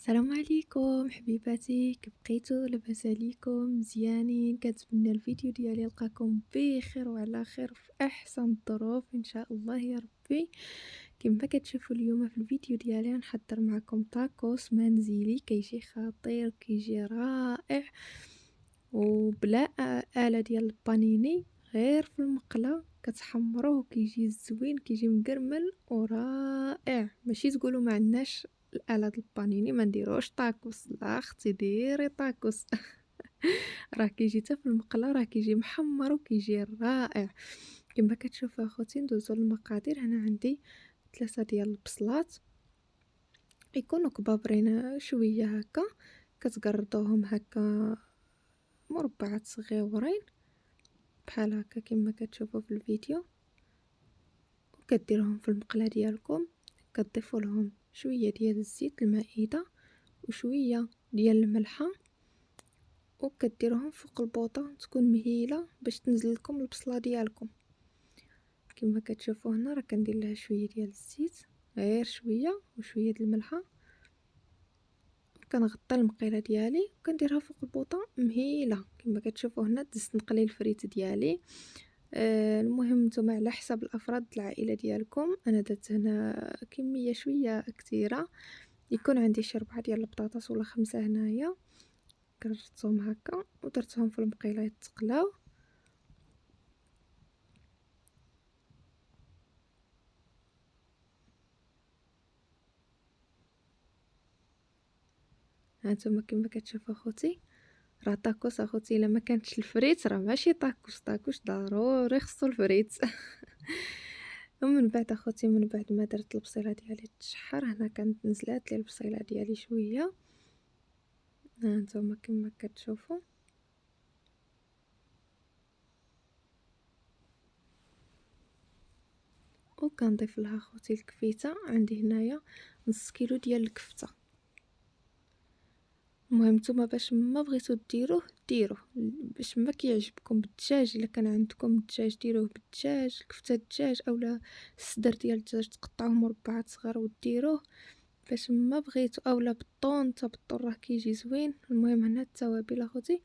السلام عليكم حبيباتي، كي بقيتو لاباس عليكم مزيانين؟ كنتمنى الفيديو ديالي يلقاكم بخير وعلى خير في احسن الظروف ان شاء الله يا ربي. كما كتشوفوا اليوم في الفيديو ديالي نحضر معكم تاكوس منزلي كيجي خطير كيجي رائع وبلا آلة ديال البانيني، غير في المقله كتحمروه كيجي زوين كيجي مقرمل ورائع. ماشي تقولوا ما عندناش الآلة د البانيني ما نديروش طاكوس، لا اختي ديري طاكوس راه كيجي حتى في المقله راه كيجي محمر وكيجي رائع. كما كتشوفوا اخوتي ندوزو للمقادير. هنا عندي 3 ديال البصلات يكونوا كبابرين شويه هكا، كتقردوهم هكا مربعات صغيورين بحال هكا كما كتشوفوا في الفيديو، وكديروهم في المقله ديالكم. كتضيفوا لهم شويه ديال الزيت المائده وشويه ديال الملحه، وكديروهم فوق البوطه تكون مهيله باش تنزل لكم البصله ديالكم. كما كتشوفوا هنا راه كندير لها شويه ديال الزيت، غير شويه وشويه ديال الملحه، كنغطي المقيله ديالي وكنديرها فوق البوطه مهيله. كما كتشوفوا هنا دزت نقلي الفريت ديالي. المهم نتوما على حسب الافراد العائله ديالكم. انا درت هنا كميه شويه كثيره، يكون عندي شي 4 ديال البطاطس ولا 5 هنايا. كرجتهم هكا ودرتهم في المقيله يتقلاو. هانتوما كما كتشوفوا اخوتي راه طاكوس اخوتي، الا ما كانتش الفريت راه ماشي طاكوس. طاكوس ضروري خصو الفريت ومن بعد اخوتي من بعد ما درت البصيله ديالي تشحر، هنا كانت نزلات لي البصيله ديالي شويه. هانتوما كما كتشوفوا وكنضيف لها اخوتي الكفيته. عندي هنايا نص كيلو ديال الكفته. المهم نتوما باش ما بغيتو ديروه باش ما كيعجبكم بالدجاج. الا كان عندكم الدجاج ديروه بالدجاج، كفته الدجاج اولا الصدر ديال الدجاج تقطعوه مربعات صغار وديروه باش ما بغيتو، اولا بالطون حتى بالطون راه كيجي زوين. المهم هنا التوابل اخوتي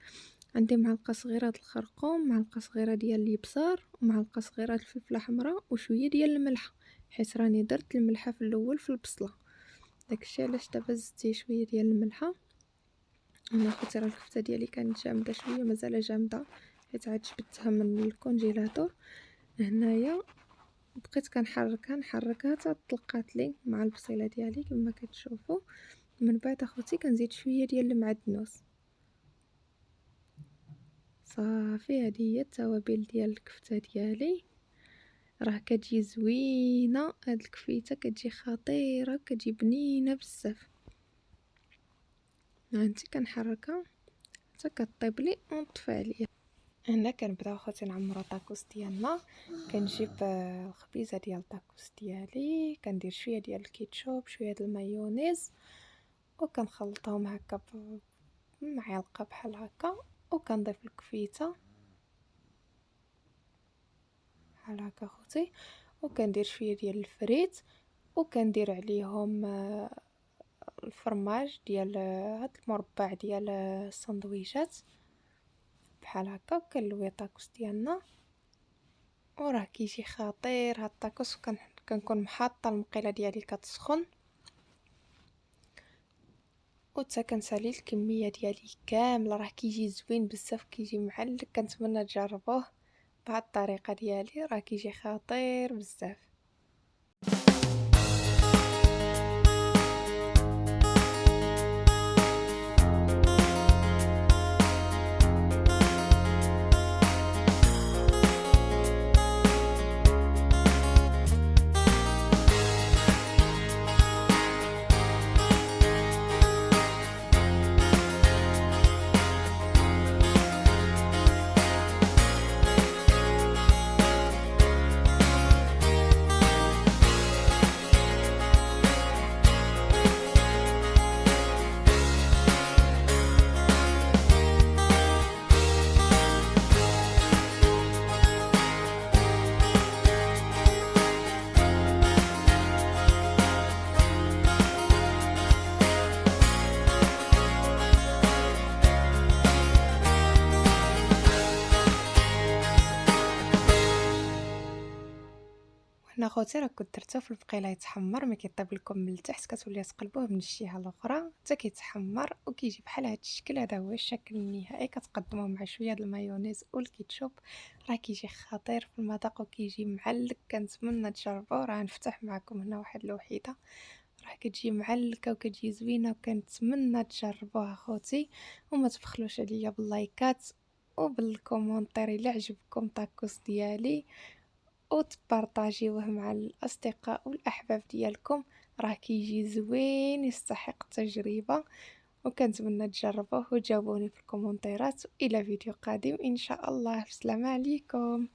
عندي معلقه صغيره د الخرقوم، معلقه صغيره ديال الابصار، ومعلقه صغيره د الفلفله حمراء، وشويه ديال الملح، حيت راني درت الملحه في الاول في البصله. داكشي علاش دابا زدتي شويه ديال الملحه. انا اخوتي راه الكفته ديالي كانت جامده شويه، مازال جامده حيت عاد جبدتها من الكونجيلاتور. هنايا بقيت كنحركها حتى طلقات لي مع البصيله ديالي كما كتشوفوا. من بعد اخوتي كنزيد شويه ديال المعدنوس. صافي هذه هي التوابل ديال الكفته ديالي. راه كتجي زوينه هاد الكفيته، كتجي خطيره، كتجي بنينه بزاف. هانتي كنحركها حتى كطيب لي ونطفي عليها. هنا كنبداو اخوتي نعمرو طاكوس ديالنا. كنجيب الخبيزه ديال الطاكوس ديالي، كندير شويه ديال الكيتشوب شويه ديال المايونيز، وكنخلطهم هكا بمعلقه بحال هكا، وكنضيف الكفيته بحال هكا اخوتي، وكندير شويه ديال الفريت، وكندير عليهم الفرماج ديال هاد المربع ديال السندويشات بحال هكا، وكنلوي الطاكوس ديالنا وراه كيجي خطير هاد الطاكوس. كنكون محاطه المقيله ديالي كتسخن، وتا كنسالي الكميه ديالي كامله. راه كيجي زوين بزاف، كيجي معلك. كنتمنى تجربوه بهاد الطريقه ديالي، راه كيجي خطير بزاف. اخوتي راه كنت درتو في البقيله يتحمر، ملي كيطيب لكم من التحت كتولي تقلبوه من الجهه الاخرى حتى كيتحمر وكيجي بحال هاد الشكل. هذا هو الشكل النهائي، كتقدموه مع شويه د المايونيز والكيتشوب، راه كيجي خطير في المذاق وكيجي معلك. كنتمنى تجربوه، راه نفتح معكم هنا واحد الوحيده، راه كتجي معلكه وكتجي زوينه، وكنتمنى تجربوها اخوتي. وما تبخلوش عليا باللايكات وبالكومونتير الا عجبكم طاكوس ديالي، وتبارطاجيوه مع الأصدقاء والأحباب ديالكم، راه كيجي زوين يستحق التجربة. وكنتمنى تجربوه وتجاوبوني في الكومنتيرات. إلى فيديو قادم إن شاء الله، بسلامة عليكم.